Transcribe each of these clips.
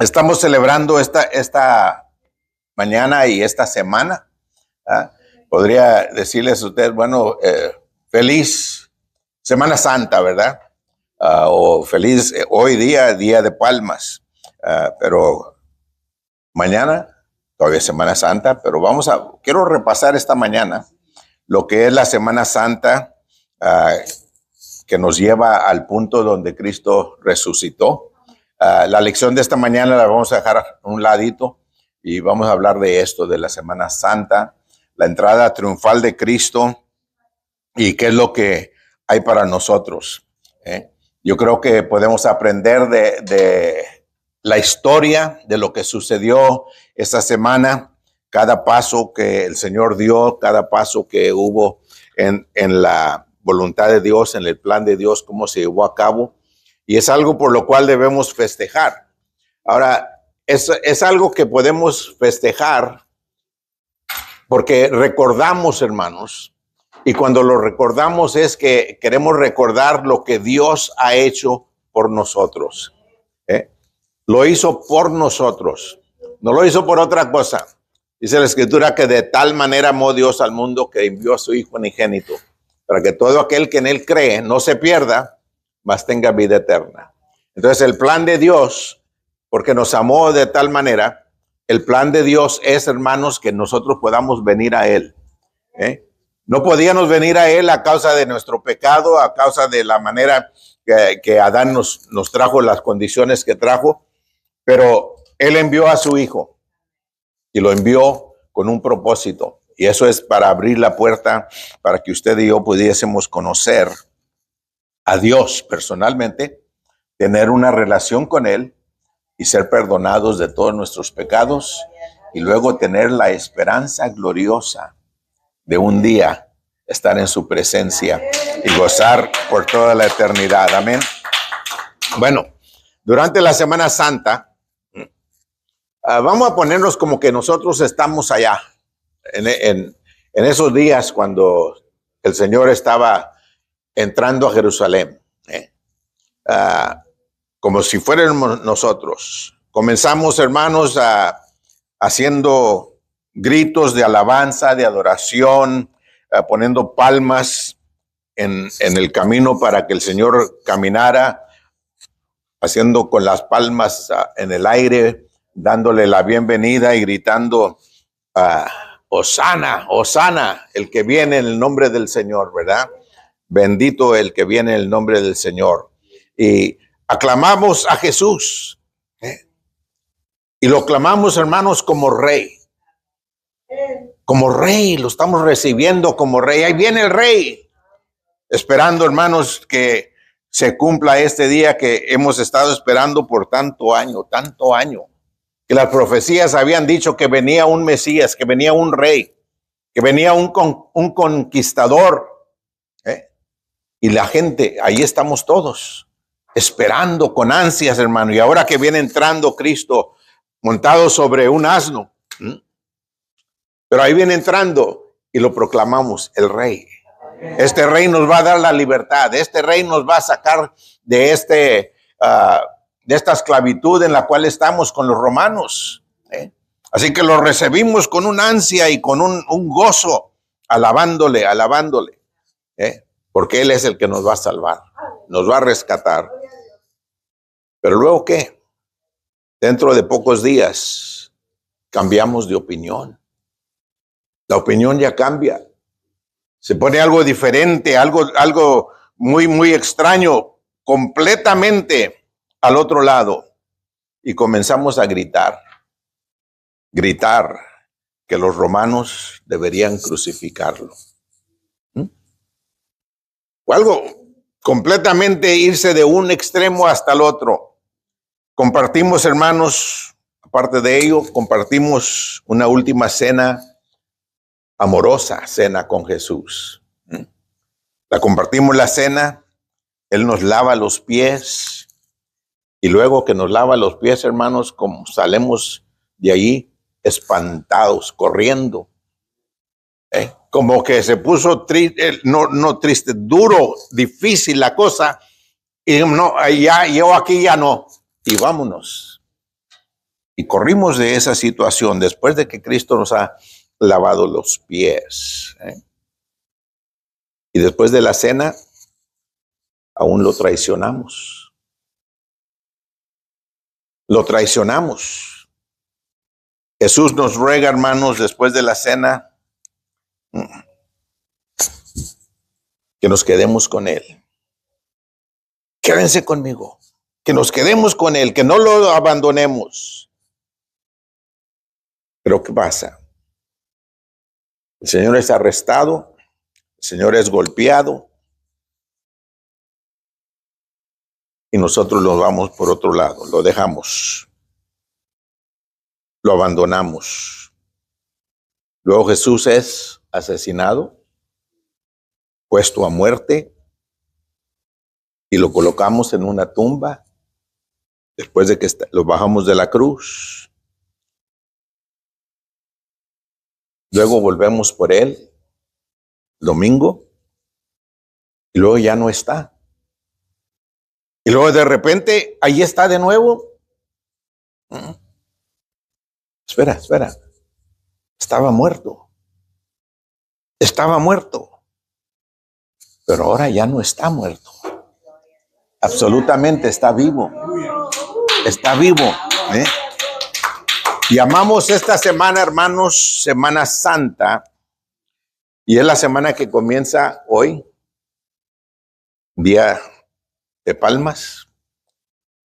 Estamos celebrando esta mañana y esta semana. Podría decirles a ustedes, bueno, feliz Semana Santa, ¿verdad? O feliz hoy día de Palmas. Pero mañana, todavía es Semana Santa, pero quiero repasar esta mañana lo que es la Semana Santa que nos lleva al punto donde Cristo resucitó. La lección de esta mañana la vamos a dejar a un ladito y vamos a hablar de esto, de la Semana Santa, la entrada triunfal de Cristo y qué es lo que hay para nosotros. Yo creo que podemos aprender de la historia, de lo que sucedió esta semana, cada paso que el Señor dio, cada paso que hubo en la voluntad de Dios, en el plan de Dios, cómo se llevó a cabo. Y es algo por lo cual debemos festejar. Ahora, es algo que podemos festejar porque recordamos, hermanos, y cuando lo recordamos es que queremos recordar lo que Dios ha hecho por nosotros. Lo hizo por nosotros, no lo hizo por otra cosa. Dice la Escritura que de tal manera amó Dios al mundo que envió a su Hijo unigénito, para que todo aquel que en él cree no se pierda, mas tenga vida eterna. Entonces el plan de Dios, porque nos amó de tal manera, el plan de Dios es, hermanos, que nosotros podamos venir a Él. No podíamos venir a Él a causa de nuestro pecado, a causa de la manera que Adán nos trajo las condiciones que trajo, pero Él envió a su Hijo y lo envió con un propósito. Y eso es para abrir la puerta para que usted y yo pudiésemos conocer a Dios personalmente, tener una relación con Él y ser perdonados de todos nuestros pecados y luego tener la esperanza gloriosa de un día estar en su presencia y gozar por toda la eternidad. Amén. Bueno, durante la Semana Santa, vamos a ponernos como que nosotros estamos allá, en esos días cuando el Señor estaba entrando a Jerusalén, como si fuéramos nosotros. Comenzamos, hermanos, haciendo gritos de alabanza, de adoración, poniendo palmas en el camino para que el Señor caminara, haciendo con las palmas en el aire, dándole la bienvenida y gritando, Hosana, Hosana, el que viene en el nombre del Señor, ¿verdad? Bendito el que viene en el nombre del Señor. Y aclamamos a Jesús. Y lo aclamamos, hermanos, como rey. Como rey, lo estamos recibiendo como rey. Ahí viene el rey. Esperando, hermanos, que se cumpla este día que hemos estado esperando por tanto año. Que las profecías habían dicho que venía un Mesías, que venía un rey, que venía un conquistador. Y la gente, ahí estamos todos, esperando con ansias, hermano. Y ahora que viene entrando Cristo montado sobre un asno, pero ahí viene entrando y lo proclamamos, el Rey. Este Rey nos va a dar la libertad. Este Rey nos va a sacar de esta esclavitud en la cual estamos con los romanos. Así que lo recibimos con una ansia y con un gozo, alabándole. Porque Él es el que nos va a salvar, nos va a rescatar. Pero luego, ¿qué? Dentro de pocos días cambiamos de opinión. La opinión ya cambia. Se pone algo diferente, algo muy, muy extraño, completamente al otro lado. Y comenzamos a gritar que los romanos deberían crucificarlo. O algo completamente irse de un extremo hasta el otro. Compartimos, hermanos, aparte de ello, compartimos una última cena amorosa, cena con Jesús. La compartimos la cena, Él nos lava los pies y luego que nos lava los pies, hermanos, como salemos de allí espantados, corriendo. Como que se puso triste, no triste, duro, difícil la cosa. Y no, ya, yo aquí ya no. Y vámonos. Y corrimos de esa situación después de que Cristo nos ha lavado los pies. Y después de la cena, aún lo traicionamos. Lo traicionamos. Jesús nos ruega, hermanos, después de la cena, que nos quedemos con Él. Quédense conmigo. Que nos quedemos con Él, que no lo abandonemos. Pero ¿qué pasa? El Señor es arrestado, el Señor es golpeado, y nosotros nos vamos por otro lado, lo dejamos, lo abandonamos. Luego Jesús es asesinado, puesto a muerte, y lo colocamos en una tumba después de que lo bajamos de la cruz. Luego volvemos por Él, domingo, y luego ya no está. Y luego de repente, ahí está de nuevo. Espera. Estaba muerto. Pero ahora ya no está muerto. Absolutamente está vivo. Está vivo. Llamamos esta semana, hermanos, Semana Santa. Y es la semana que comienza hoy, Día de Palmas.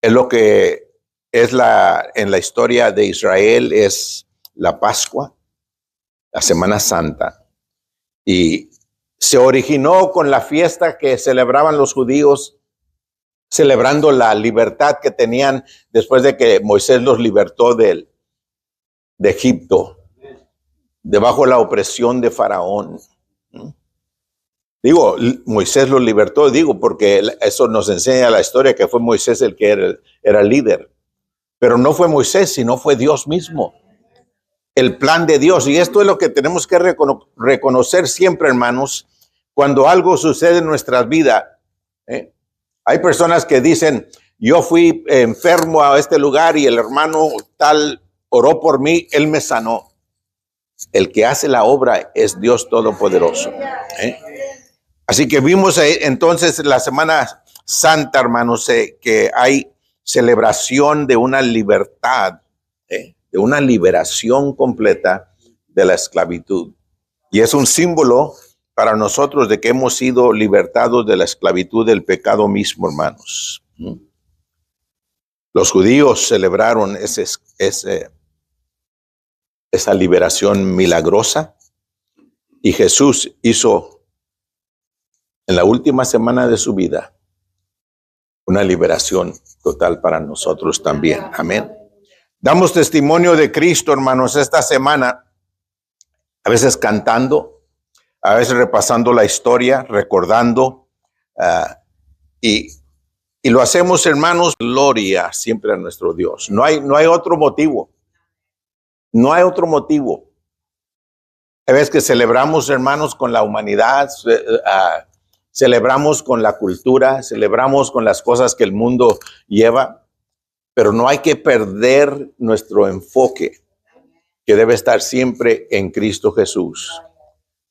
Es lo que es en la historia de Israel, es la Pascua, la Semana Santa. Y se originó con la fiesta que celebraban los judíos, celebrando la libertad que tenían después de que Moisés los libertó de Egipto, debajo de la opresión de Faraón. Digo, Moisés los libertó, porque eso nos enseña la historia que fue Moisés el que era líder. Pero no fue Moisés, sino fue Dios mismo. El plan de Dios. Y esto es lo que tenemos que reconocer siempre, hermanos, cuando algo sucede en nuestras vidas. Hay personas que dicen, yo fui enfermo a este lugar y el hermano tal oró por mí, él me sanó. El que hace la obra es Dios Todopoderoso. Así que vimos entonces la Semana Santa, hermanos, que hay celebración de una libertad, de una liberación completa de la esclavitud. Y es un símbolo para nosotros de que hemos sido libertados de la esclavitud del pecado mismo, hermanos. Los judíos celebraron esa liberación milagrosa, y Jesús hizo en la última semana de su vida una liberación total para nosotros también. Amén. Damos testimonio de Cristo, hermanos, esta semana, a veces cantando, a veces repasando la historia, recordando, y lo hacemos, hermanos, gloria siempre a nuestro Dios. No hay otro motivo. No hay otro motivo. Hay veces que celebramos, hermanos, con la humanidad, celebramos con la cultura, celebramos con las cosas que el mundo lleva, pero no hay que perder nuestro enfoque, que debe estar siempre en Cristo Jesús,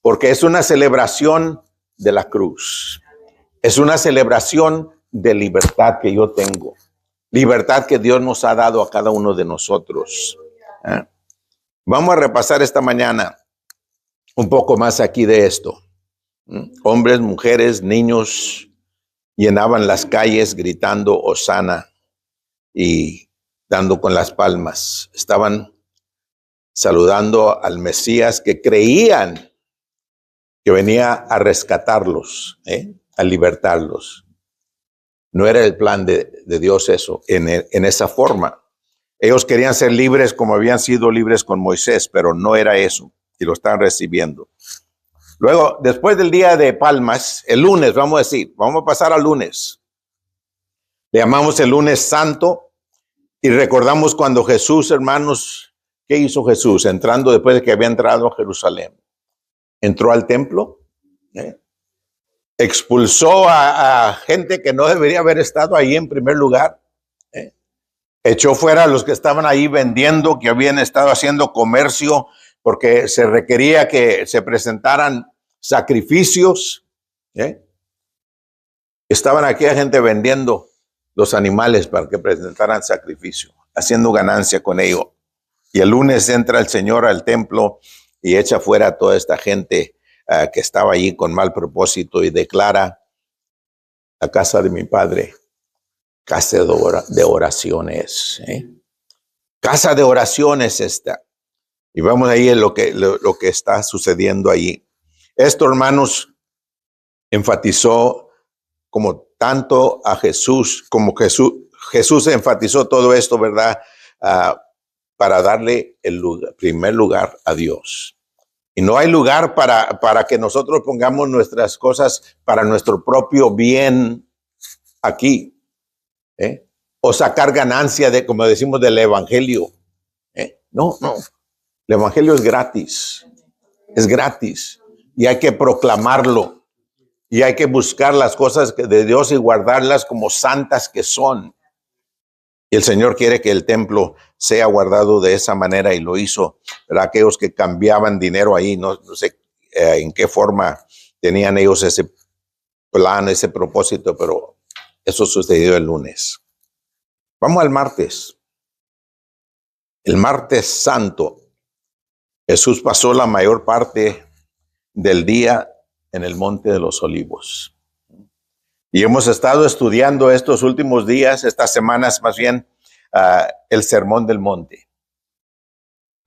porque es una celebración de la cruz, es una celebración de libertad que yo tengo, libertad que Dios nos ha dado a cada uno de nosotros. Vamos a repasar esta mañana un poco más aquí de esto. Hombres, mujeres, niños llenaban las calles gritando Hosana y dando con las palmas. Estaban saludando al Mesías que creían que venía a rescatarlos, a libertarlos. No era el plan de Dios eso, en esa forma. Ellos querían ser libres como habían sido libres con Moisés, pero no era eso, y lo están recibiendo. Luego, después del día de Palmas, el lunes, vamos a pasar al lunes. Le llamamos el lunes santo y recordamos cuando Jesús, hermanos, ¿qué hizo Jesús? Entrando después de que había entrado a Jerusalén. Entró al templo, expulsó a gente que no debería haber estado ahí en primer lugar. Echó fuera a los que estaban ahí vendiendo, que habían estado haciendo comercio, porque se requería que se presentaran sacrificios. ¿Eh? Estaban aquella gente vendiendo los animales para que presentaran sacrificio, haciendo ganancia con ello. Y el lunes entra el Señor al templo y echa fuera a toda esta gente que estaba allí con mal propósito y declara: la casa de mi padre, casa de oraciones. Casa de oraciones esta. Y vamos ahí en lo que está sucediendo allí. Esto, hermanos, enfatizó como tanto a Jesús, como Jesús enfatizó todo esto, ¿verdad? Para darle el primer lugar a Dios. Y no hay lugar para que nosotros pongamos nuestras cosas para nuestro propio bien aquí. O sacar ganancia de, como decimos, del evangelio. No. El evangelio es gratis. Es gratis. Y hay que proclamarlo. Y hay que buscar las cosas de Dios y guardarlas como santas que son. Y el Señor quiere que el templo sea guardado de esa manera y lo hizo. Pero aquellos que cambiaban dinero ahí, no sé en qué forma tenían ellos ese plan, ese propósito, pero eso sucedió el lunes. Vamos al martes. El martes santo, Jesús pasó la mayor parte del día en el Monte de los Olivos. Y hemos estado estudiando estos últimos días, estas semanas más bien, el Sermón del Monte.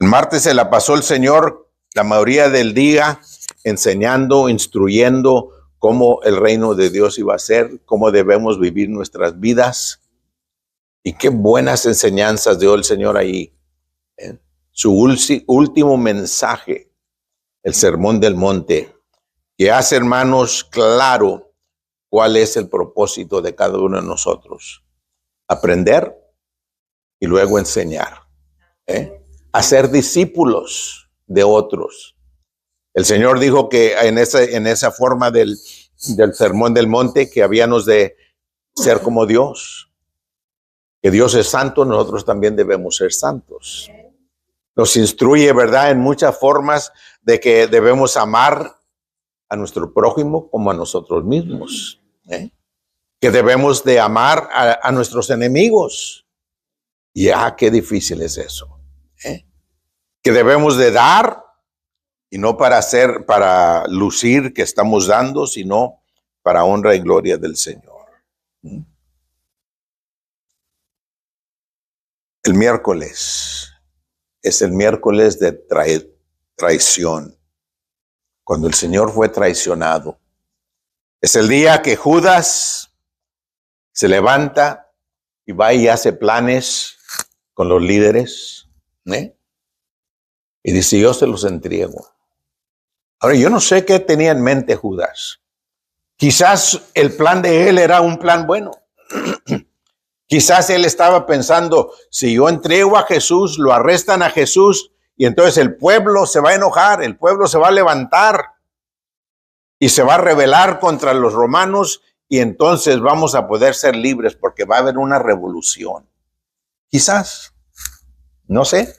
El martes se la pasó el Señor la mayoría del día enseñando, instruyendo cómo el reino de Dios iba a ser, cómo debemos vivir nuestras vidas. Y qué buenas enseñanzas dio el Señor ahí. Su último mensaje, el Sermón del Monte, que hace, hermanos, claro cuál es el propósito de cada uno de nosotros. Aprender y luego enseñar. Hacer discípulos de otros. El Señor dijo que en esa forma del Sermón del Monte que habíamos de ser como Dios. Que Dios es santo, nosotros también debemos ser santos. Nos instruye, ¿verdad?, en muchas formas de que debemos amar a nuestro prójimo como a nosotros mismos. Que debemos de amar a nuestros enemigos. Y qué difícil es eso. Que debemos de dar, y no para lucir que estamos dando, sino para honra y gloria del Señor. El miércoles es el miércoles de traición, cuando el Señor fue traicionado. Es el día que Judas se levanta y va y hace planes con los líderes, y dice: yo se los entrego. Ahora, yo no sé qué tenía en mente Judas. Quizás el plan de él era un plan bueno. Quizás él estaba pensando: si yo entrego a Jesús, lo arrestan a Jesús, y entonces el pueblo se va a enojar, el pueblo se va a levantar y se va a rebelar contra los romanos, y entonces vamos a poder ser libres porque va a haber una revolución. Quizás, no sé,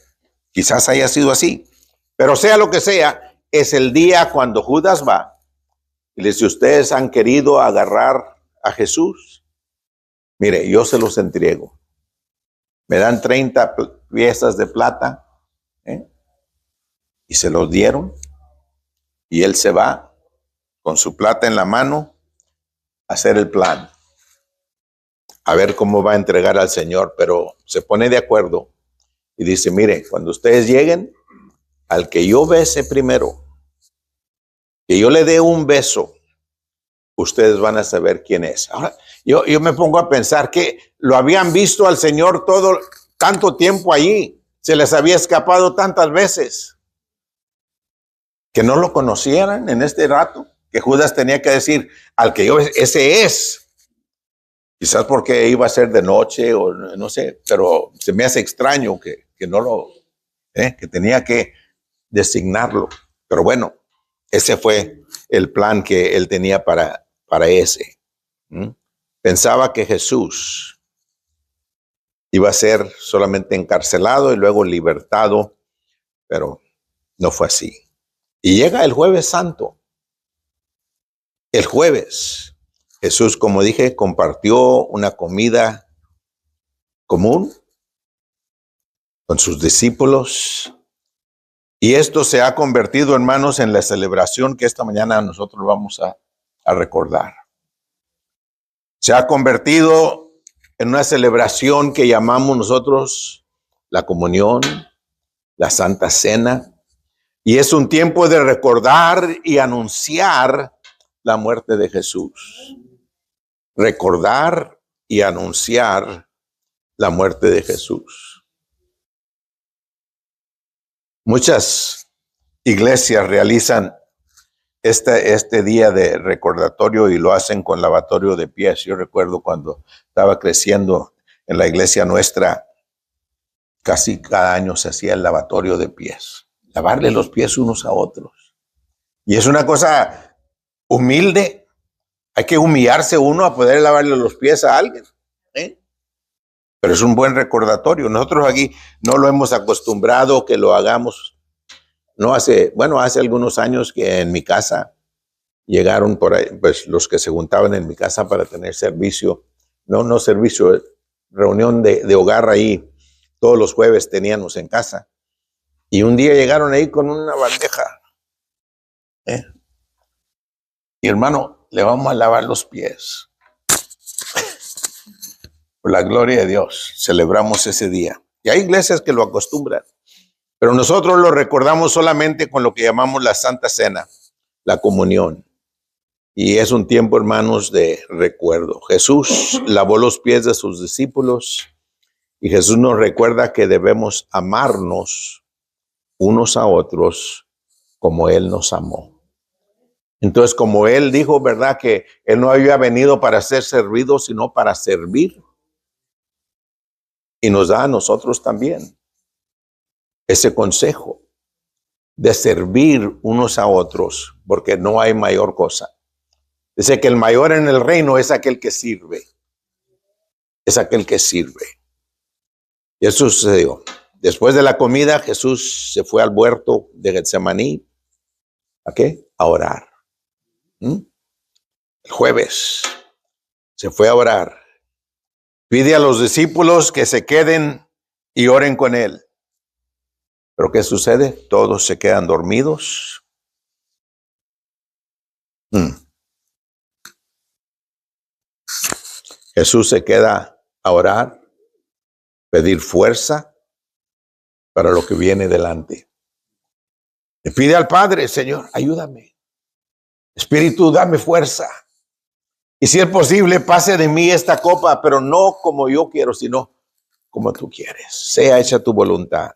quizás haya sido así, pero sea lo que sea, es el día cuando Judas va y le dice: ustedes han querido agarrar a Jesús, mire, yo se los entrego. Me dan 30 piezas de plata, y se los dieron, y él se va con su plata en la mano a hacer el plan, a ver cómo va a entregar al Señor, pero se pone de acuerdo y dice: mire, cuando ustedes lleguen, al que yo bese primero, que yo le dé un beso, ustedes van a saber quién es. Ahora, yo me pongo a pensar que lo habían visto al Señor tanto tiempo allí, se les había escapado tantas veces, que no lo conocieran en este rato, que Judas tenía que decir: al que yo bese, ese es. Quizás porque iba a ser de noche o no sé, pero se me hace extraño que no lo, que tenía que designarlo. Pero bueno, ese fue el plan que él tenía para ese. Pensaba que Jesús Iba a ser solamente encarcelado y luego libertado, pero no fue así. Y llega el Jueves Santo. El jueves, Jesús, como dije, compartió una comida común con sus discípulos. Y esto se ha convertido, hermanos, en la celebración que esta mañana nosotros vamos a recordar. Se ha convertido en una celebración que llamamos nosotros la comunión, la Santa Cena. Y es un tiempo de recordar y anunciar la muerte de Jesús. Recordar y anunciar la muerte de Jesús. Muchas iglesias realizan este día de recordatorio y lo hacen con lavatorio de pies. Yo recuerdo cuando estaba creciendo en la iglesia nuestra, casi cada año se hacía el lavatorio de pies. Lavarle los pies unos a otros. Y es una cosa humilde. Hay que humillarse uno a poder lavarle los pies a alguien. Pero es un buen recordatorio. Nosotros aquí no lo hemos acostumbrado que lo hagamos. No hace algunos años que en mi casa llegaron por ahí, pues los que se juntaban en mi casa para tener servicio, no servicio, reunión de hogar ahí. Todos los jueves teníamos en casa. Y un día llegaron ahí con una bandeja. Y hermano, le vamos a lavar los pies. Por la gloria de Dios, celebramos ese día. Y hay iglesias que lo acostumbran. Pero nosotros lo recordamos solamente con lo que llamamos la Santa Cena, la comunión. Y es un tiempo, hermanos, de recuerdo. Jesús lavó los pies de sus discípulos y Jesús nos recuerda que debemos amarnos unos a otros como Él nos amó. Entonces, como Él dijo, ¿verdad? Que Él no había venido para ser servido, sino para servir. Y nos da a nosotros también ese consejo de servir unos a otros, porque no hay mayor cosa. Dice que el mayor en el reino es aquel que sirve. Es aquel que sirve. Y eso sucedió. Después de la comida, Jesús se fue al huerto de Getsemaní. ¿A qué? A orar. El jueves se fue a orar. Pide a los discípulos que se queden y oren con él. ¿Pero qué sucede? Todos se quedan dormidos. Jesús se queda a orar, pedir fuerza para lo que viene delante. Le pide al Padre, Señor, ayúdame. Espíritu, dame fuerza. Y si es posible, pase de mí esta copa, pero no como yo quiero, sino como tú quieres. Sea hecha tu voluntad.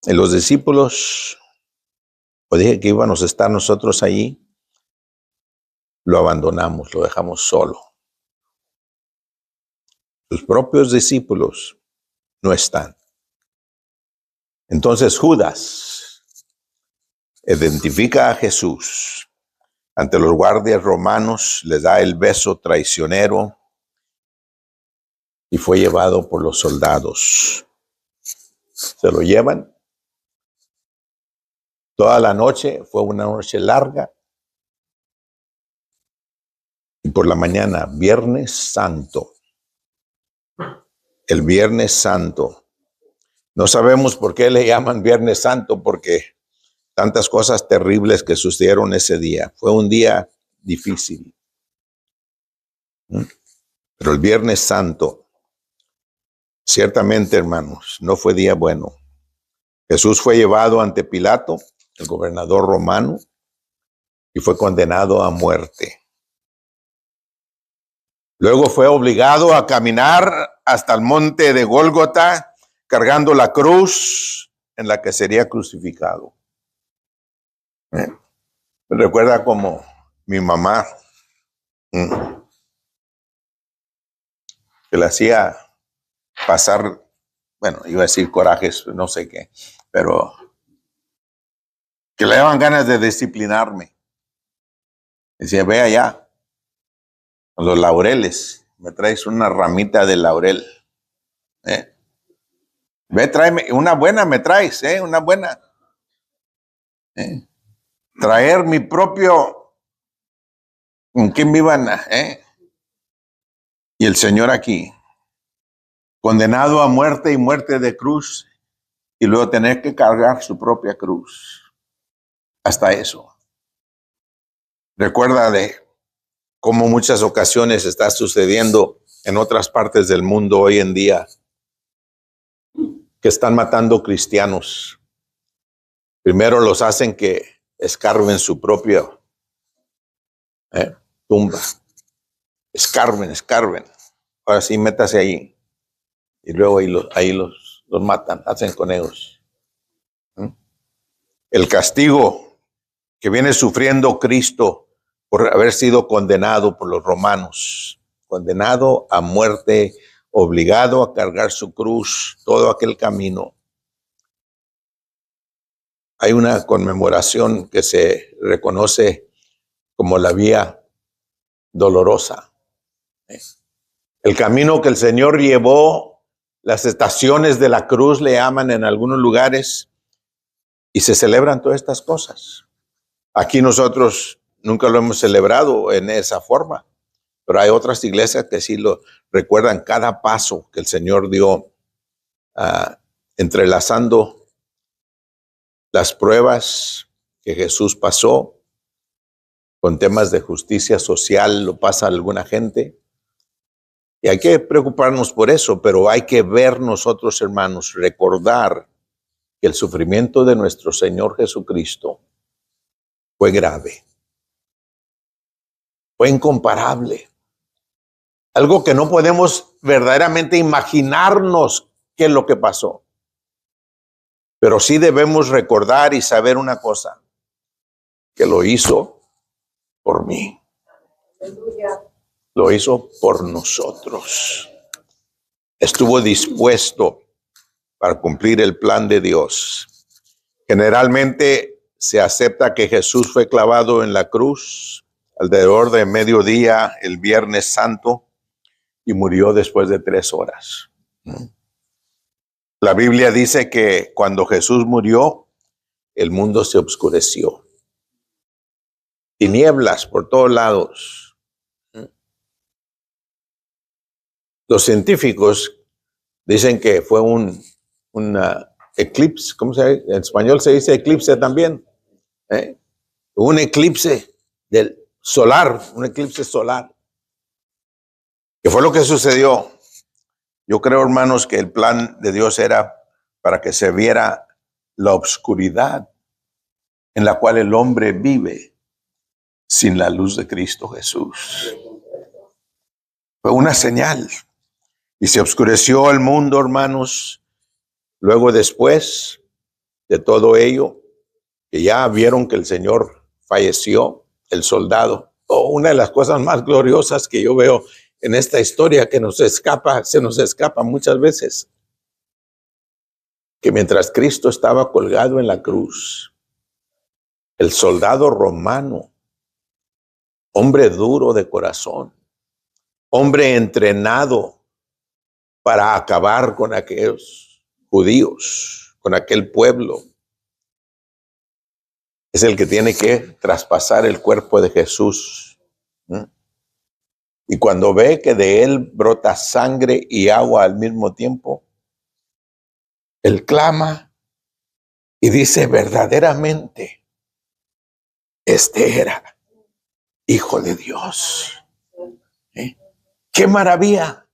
Y los discípulos, pues dije que íbamos a estar nosotros allí, lo abandonamos, lo dejamos solo. Sus propios discípulos no están. Entonces Judas identifica a Jesús ante los guardias romanos, les da el beso traicionero y fue llevado por los soldados. Se lo llevan. Toda la noche, fue una noche larga. Y por la mañana, Viernes Santo. El Viernes Santo. No sabemos por qué le llaman Viernes Santo, porque tantas cosas terribles que sucedieron ese día. Fue un día difícil. Pero el Viernes Santo, ciertamente, hermanos, no fue día bueno. Jesús fue llevado ante Pilato, el gobernador romano, y fue condenado a muerte. Luego fue obligado a caminar hasta el monte de Gólgota, cargando la cruz en la que sería crucificado. Me recuerda como mi mamá, que le hacía pasar, bueno, iba a decir corajes, no sé qué, pero que le daban ganas de disciplinarme. Decía, ve allá, con los laureles, me traes una ramita de laurel. Ve, tráeme una buena, me traes, una buena. Traer mi propio, ¿con quién me iban a? Y el Señor aquí, condenado a muerte y muerte de cruz, y luego tener que cargar su propia cruz. Hasta eso. Recuerda de cómo muchas ocasiones está sucediendo en otras partes del mundo hoy en día, que están matando cristianos. Primero los hacen que escarben su propia tumba. Escarben. Ahora sí, métase ahí. Y luego ahí los matan, hacen con ellos. El castigo que viene sufriendo Cristo por haber sido condenado por los romanos, condenado a muerte, obligado a cargar su cruz, todo aquel camino. Hay una conmemoración que se reconoce como la vía dolorosa. El camino que el Señor llevó, las estaciones de la cruz le llaman en algunos lugares, y se celebran todas estas cosas. Aquí nosotros nunca lo hemos celebrado en esa forma, pero hay otras iglesias que sí lo recuerdan cada paso que el Señor dio, entrelazando las pruebas que Jesús pasó con temas de justicia social, lo pasa alguna gente. Y hay que preocuparnos por eso, pero hay que ver nosotros, hermanos, recordar que el sufrimiento de nuestro Señor Jesucristo fue grave, fue incomparable. Algo que no podemos verdaderamente imaginarnos qué es lo que pasó. Pero sí debemos recordar y saber una cosa, que lo hizo por mí. Lo hizo por nosotros. Estuvo dispuesto para cumplir el plan de Dios. Generalmente se acepta que Jesús fue clavado en la cruz alrededor de mediodía el Viernes Santo y murió después de 3 horas. La Biblia dice que cuando Jesús murió, el mundo se oscureció. Tinieblas por todos lados. Los científicos dicen que fue un eclipse, ¿cómo se dice? En español se dice eclipse también. Un eclipse del solar, un eclipse solar. ¿Qué fue lo que sucedió? Yo creo, hermanos, que el plan de Dios era para que se viera la oscuridad en la cual el hombre vive sin la luz de Cristo Jesús. Fue una señal. Y se oscureció el mundo, hermanos. Luego, después de todo ello, que ya vieron que el Señor falleció, el soldado. Una de las cosas más gloriosas que yo veo en esta historia que se nos escapa muchas veces, que mientras Cristo estaba colgado en la cruz, el soldado romano, hombre duro de corazón, hombre entrenado para acabar con aquellos judíos, con aquel pueblo, es el que tiene que traspasar el cuerpo de Jesús. Y cuando ve que de él brota sangre y agua al mismo tiempo, él clama y dice: verdaderamente, este era Hijo de Dios. ¡Qué maravilla!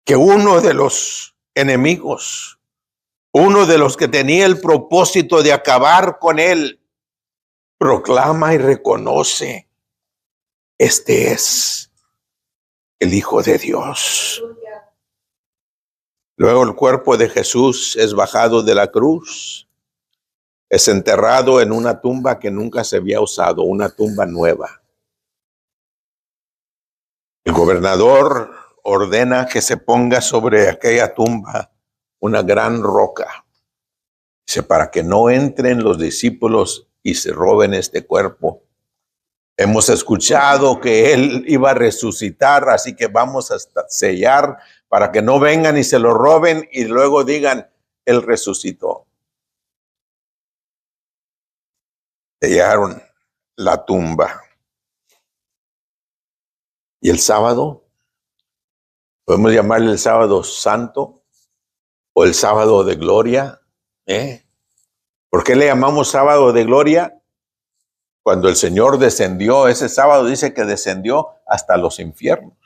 Que uno de los enemigos, uno de los que tenía el propósito de acabar con él, proclama y reconoce: este es el Hijo de Dios. Luego el cuerpo de Jesús es bajado de la cruz, es enterrado en una tumba que nunca se había usado, una tumba nueva. El gobernador ordena que se ponga sobre aquella tumba una gran roca. Dice: para que no entren los discípulos y se roben este cuerpo, Hemos escuchado que Él iba a resucitar, así que vamos a sellar para que no vengan y se lo roben y luego digan, Él resucitó. Sellaron la tumba. Y el sábado, podemos llamarle el sábado santo o el sábado de gloria. ¿Por qué le llamamos sábado de gloria? Cuando el Señor descendió, ese sábado dice que descendió hasta los infiernos,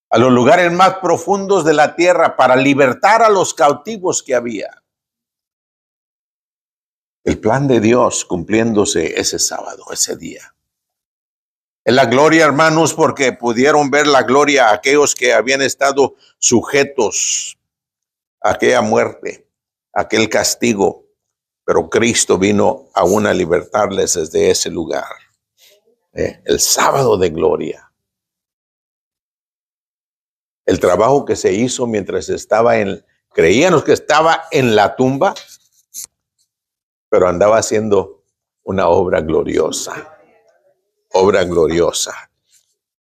a los lugares más profundos de la tierra para libertar a los cautivos que había. El plan de Dios cumpliéndose ese sábado, ese día. En la gloria, hermanos, porque pudieron ver la gloria a aquellos que habían estado sujetos a aquella muerte, a aquel castigo. Pero Cristo vino aún a libertarles desde ese lugar. El sábado de gloria. El trabajo que se hizo mientras estaba creíamos que estaba en la tumba, pero andaba haciendo una obra gloriosa. Obra gloriosa.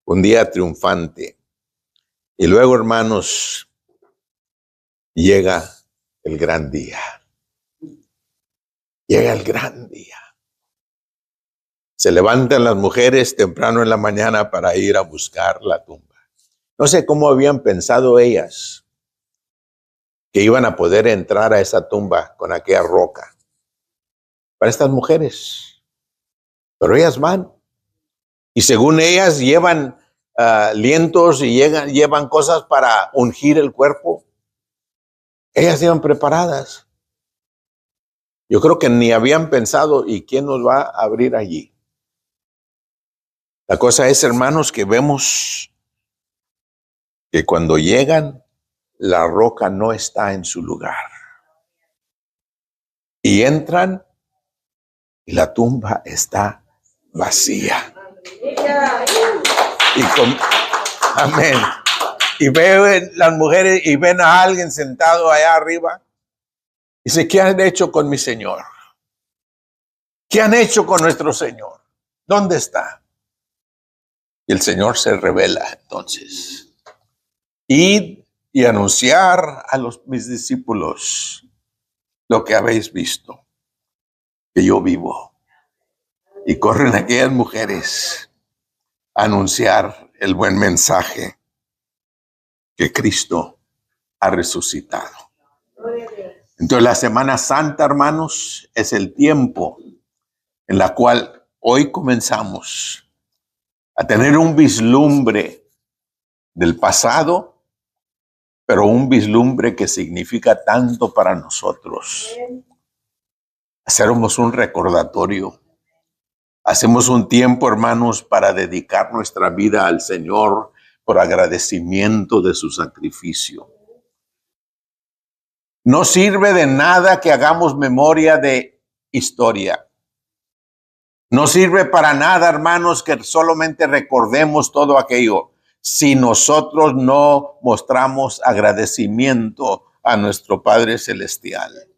Un día triunfante. Y luego, hermanos, llega el gran día. Llega el gran día. Se levantan las mujeres temprano en la mañana para ir a buscar la tumba. No sé cómo habían pensado ellas que iban a poder entrar a esa tumba con aquella roca. Para estas mujeres. Pero ellas van. Y según ellas llevan lientos y llevan cosas para ungir el cuerpo. Ellas iban preparadas. Yo creo que ni habían pensado, ¿y quién nos va a abrir allí? La cosa es, hermanos, que vemos que cuando llegan, la roca no está en su lugar. Y entran y la tumba está vacía. Amén. Y ven las mujeres y ven a alguien sentado allá arriba. Y dice, ¿qué han hecho con mi Señor? ¿Qué han hecho con nuestro Señor? ¿Dónde está? Y el Señor se revela entonces. Id y anunciar a mis discípulos lo que habéis visto, que yo vivo. Y corren aquellas mujeres a anunciar el buen mensaje que Cristo ha resucitado. Entonces la Semana Santa, hermanos, es el tiempo en la cual hoy comenzamos a tener un vislumbre del pasado, pero un vislumbre que significa tanto para nosotros. Hacemos un recordatorio. Hacemos un tiempo, hermanos, para dedicar nuestra vida al Señor por agradecimiento de su sacrificio. No sirve de nada que hagamos memoria de historia. No sirve para nada, hermanos, que solamente recordemos todo aquello si nosotros no mostramos agradecimiento a nuestro Padre Celestial.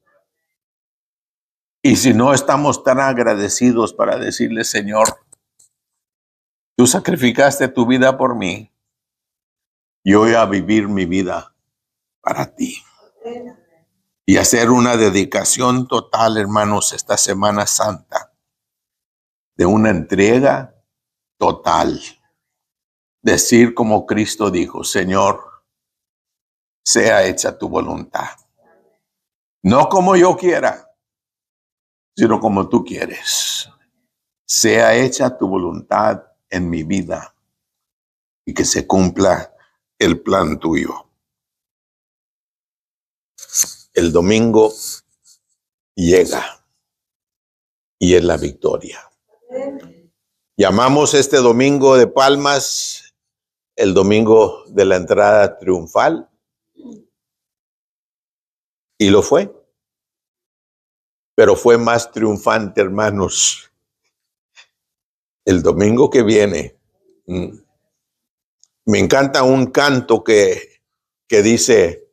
Y si no estamos tan agradecidos para decirle, Señor, tú sacrificaste tu vida por mí, yo voy a vivir mi vida para ti. Y hacer una dedicación total, hermanos, esta Semana Santa, de una entrega total. Decir como Cristo dijo, Señor, sea hecha tu voluntad. No como yo quiera, sino como tú quieres. Sea hecha tu voluntad en mi vida y que se cumpla el plan tuyo. El domingo llega y es la victoria. Llamamos este domingo de Palmas el domingo de la entrada triunfal. Y lo fue. Pero fue más triunfante, hermanos, el domingo que viene. Me encanta un canto que dice,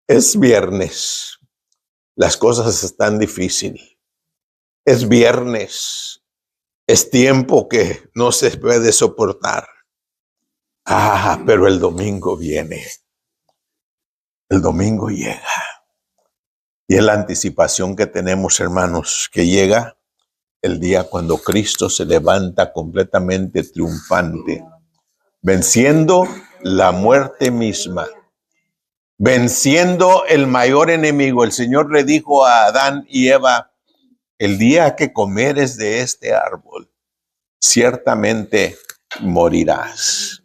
es viernes, las cosas están difíciles. Es viernes, Es tiempo que no se puede soportar. Pero el domingo viene. El domingo llega. Y es la anticipación que tenemos, hermanos, que llega el día cuando Cristo se levanta completamente triunfante, venciendo la muerte misma, venciendo el mayor enemigo. El Señor le dijo a Adán y Eva: el día que comeres de este árbol, ciertamente morirás.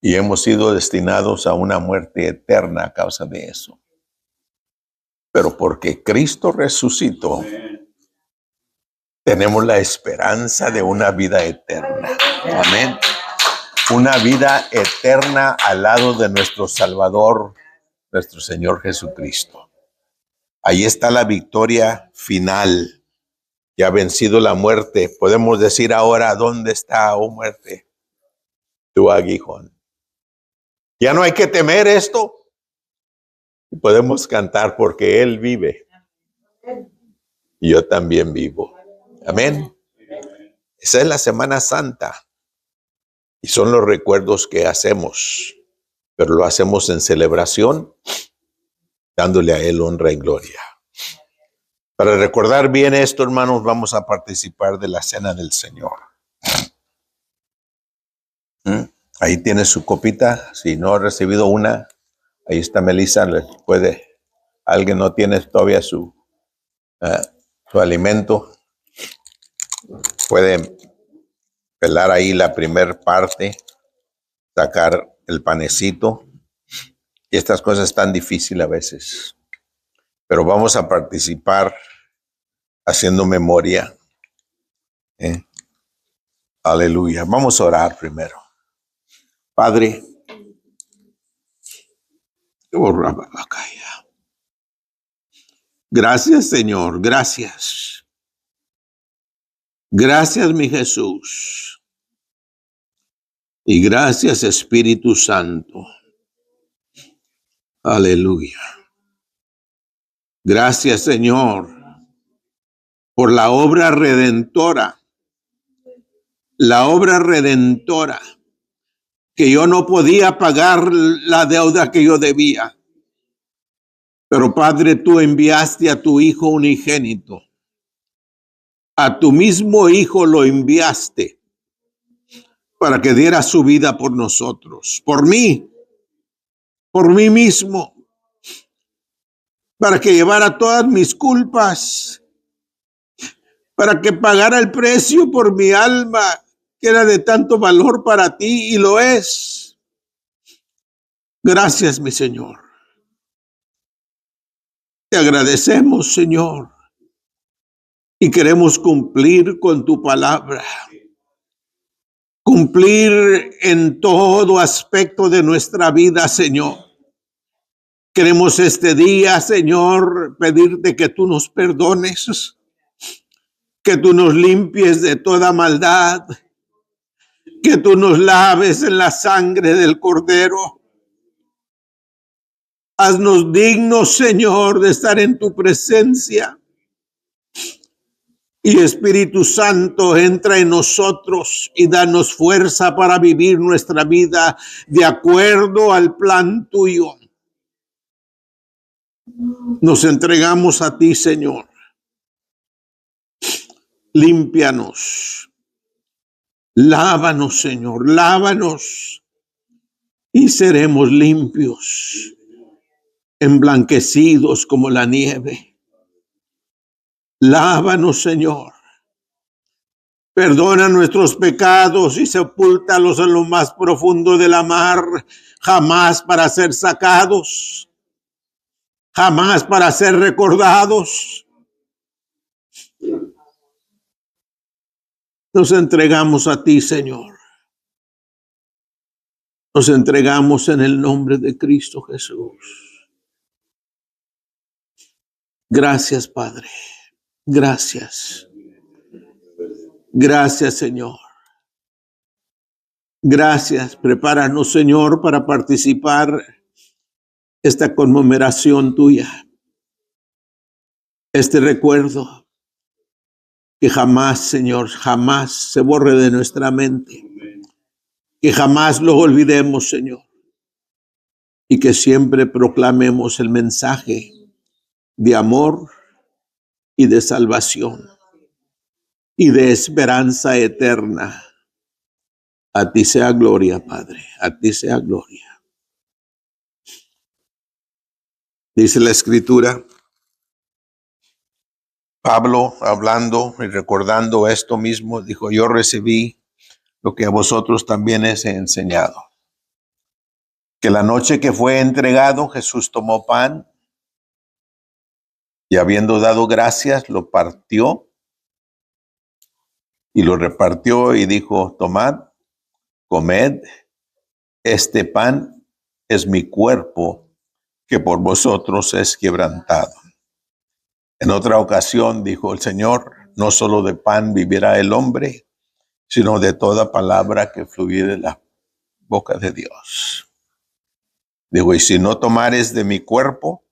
Y hemos sido destinados a una muerte eterna a causa de eso. Pero porque Cristo resucitó, tenemos la esperanza de una vida eterna. Amén. Una vida eterna al lado de nuestro Salvador, nuestro Señor Jesucristo. Ahí está la victoria final. Ya ha vencido la muerte. Podemos decir ahora: ¿dónde está, oh muerte, tu aguijón? Ya no hay que temer esto. Podemos cantar porque Él vive. Y yo también vivo. Amén. Esa es la Semana Santa. Y son los recuerdos que hacemos. Pero lo hacemos en celebración, dándole a Él honra y gloria. Para recordar bien esto, hermanos, vamos a participar de la Cena del Señor. Ahí tiene su copita. Si no ha recibido una, ahí está Melissa. Alguien no tiene todavía su alimento, puede pelar ahí la primer parte, sacar el panecito. Y estas cosas están difíciles a veces. Pero vamos a participar haciendo memoria. Aleluya. Vamos a orar primero. Padre, gracias, Señor, gracias. Gracias, mi Jesús. Y gracias, Espíritu Santo. Aleluya. Gracias, Señor, por la obra redentora. La obra redentora, que yo no podía pagar la deuda que yo debía. Pero Padre, tú enviaste a tu Hijo unigénito. A tu mismo Hijo lo enviaste para que diera su vida por nosotros, por mí mismo, para que llevara todas mis culpas, para que pagara el precio por mi alma, que era de tanto valor para ti, y lo es. Gracias, mi Señor. Te agradecemos, Señor, y queremos cumplir con tu palabra. Cumplir en todo aspecto de nuestra vida, Señor. Queremos este día, Señor, pedirte que tú nos perdones, que tú nos limpies de toda maldad, que tú nos laves en la sangre del Cordero. Haznos dignos, Señor, de estar en tu presencia. Y Espíritu Santo, entra en nosotros y danos fuerza para vivir nuestra vida de acuerdo al plan tuyo. Nos entregamos a ti, Señor. Límpianos. Lávanos, Señor, lávanos. Y seremos limpios, emblanquecidos como la nieve. Lávanos, Señor. Perdona nuestros pecados y sepúltalos en lo más profundo de la mar, jamás para ser sacados, jamás para ser recordados. Nos entregamos a ti, Señor. Nos entregamos en el nombre de Cristo Jesús. Gracias, Padre. Gracias. Gracias, Señor. Gracias. Prepáranos, Señor, para participar esta conmemoración tuya. este recuerdo, que jamás, Señor, jamás se borre de nuestra mente, que jamás lo olvidemos, Señor, y que siempre proclamemos el mensaje de amor y de salvación y de esperanza eterna. A ti sea gloria, Padre, a ti sea gloria. Dice la Escritura, Pablo hablando y recordando esto mismo, dijo, yo recibí lo que a vosotros también les he enseñado. Que la noche que fue entregado, Jesús tomó pan y habiendo dado gracias, lo partió y lo repartió y dijo, tomad, comed, este pan es mi cuerpo que por vosotros es quebrantado. En otra ocasión dijo el Señor, no solo de pan vivirá el hombre, sino de toda palabra que fluye de la boca de Dios. Digo, y si no tomares de mi cuerpo,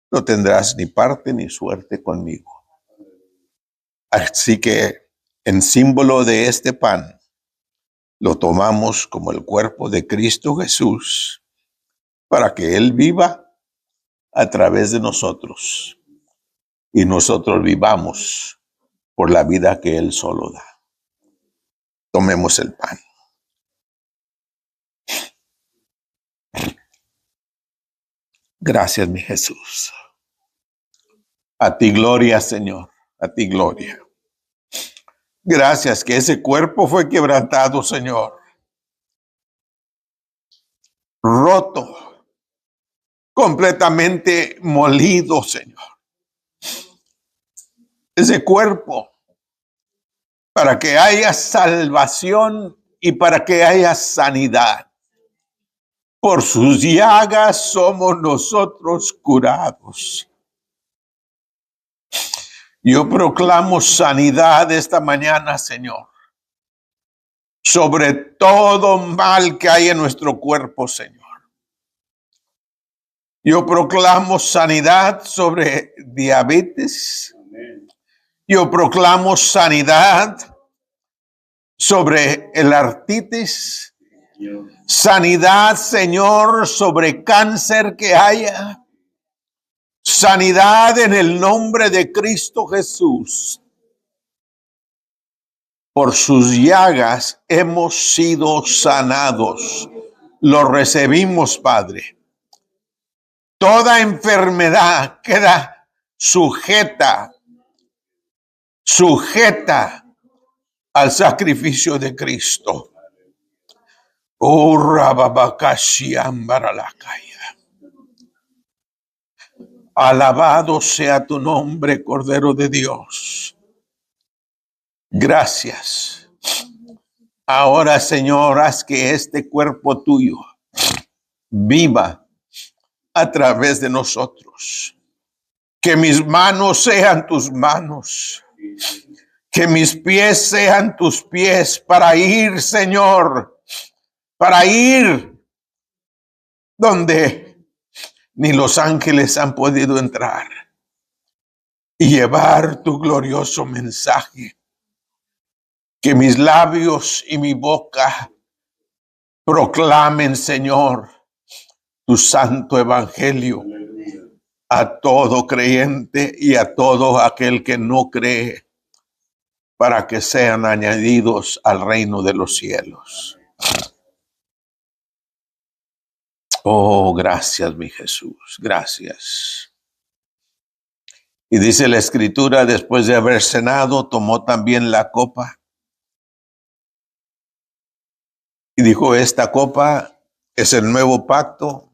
no tendrás ni parte ni suerte conmigo. Así que en símbolo de este pan, lo tomamos como el cuerpo de Cristo Jesús, para que Él viva a través de nosotros y nosotros vivamos por la vida que Él solo da. Tomemos el pan. Gracias, mi Jesús. A ti gloria, Señor, a ti gloria. Gracias que ese cuerpo fue quebrantado, Señor. Roto, completamente molido, Señor. Ese cuerpo, para que haya salvación y para que haya sanidad. Por sus llagas somos nosotros curados. Yo proclamo sanidad esta mañana, Señor, sobre todo mal que hay en nuestro cuerpo, Señor. Yo proclamo sanidad sobre diabetes. Yo proclamo sanidad sobre el artritis. Sanidad, Señor, sobre cáncer que haya. Sanidad en el nombre de Cristo Jesús. Por sus llagas hemos sido sanados. Lo recibimos, Padre. Toda enfermedad queda sujeta al sacrificio de Cristo. Oh, Rababakashi Ambaralakaya. Alabado sea tu nombre, Cordero de Dios. Gracias. Ahora, Señor, haz que este cuerpo tuyo viva a través de nosotros. Que mis manos sean tus manos. Que mis pies sean tus pies para ir, Señor, para ir donde ni los ángeles han podido entrar y llevar tu glorioso mensaje. Que mis labios y mi boca proclamen, Señor, tu santo evangelio a todo creyente y a todo aquel que no cree, para que sean añadidos al reino de los cielos. Oh, gracias, mi Jesús, gracias. Y dice la Escritura, después de haber cenado, tomó también la copa. Y dijo, esta copa es el nuevo pacto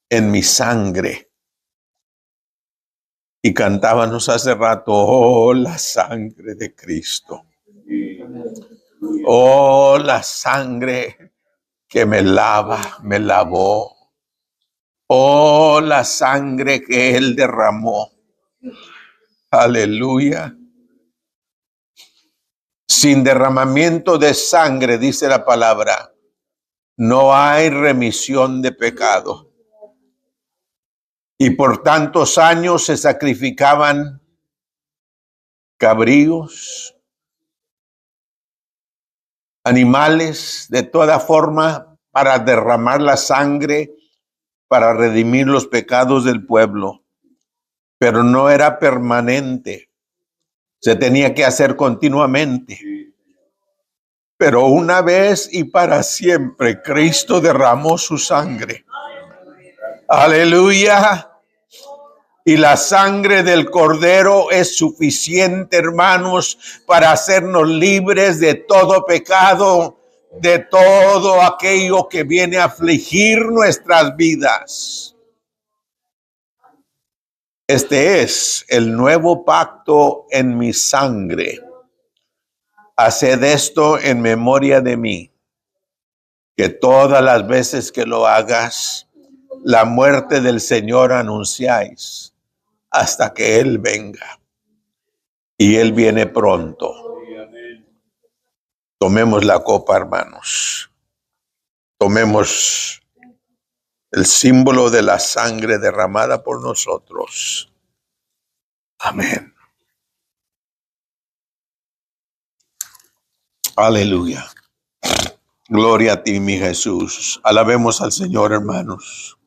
en mi sangre. Y cantábamos hace rato, oh, la sangre de Cristo. Oh, la sangre que me lava, me lavó. Oh, la sangre que Él derramó. Aleluya. Sin derramamiento de sangre, dice la palabra, no hay remisión de pecado. Y por tantos años se sacrificaban cabríos, animales de toda forma para derramar la sangre, para redimir los pecados del pueblo. Pero no era permanente, se tenía que hacer continuamente. Pero una vez y para siempre, Cristo derramó su sangre. Aleluya. Y la sangre del Cordero es suficiente, hermanos, para hacernos libres de todo pecado, de todo aquello que viene a afligir nuestras vidas. Este es el nuevo pacto en mi sangre. Haced esto en memoria de mí, que todas las veces que lo hagas, la muerte del Señor anunciáis hasta que Él venga. Y Él viene pronto. Tomemos la copa, hermanos. Tomemos el símbolo de la sangre derramada por nosotros. Amén. Aleluya. Gloria a ti, mi Jesús. Alabemos al Señor, hermanos.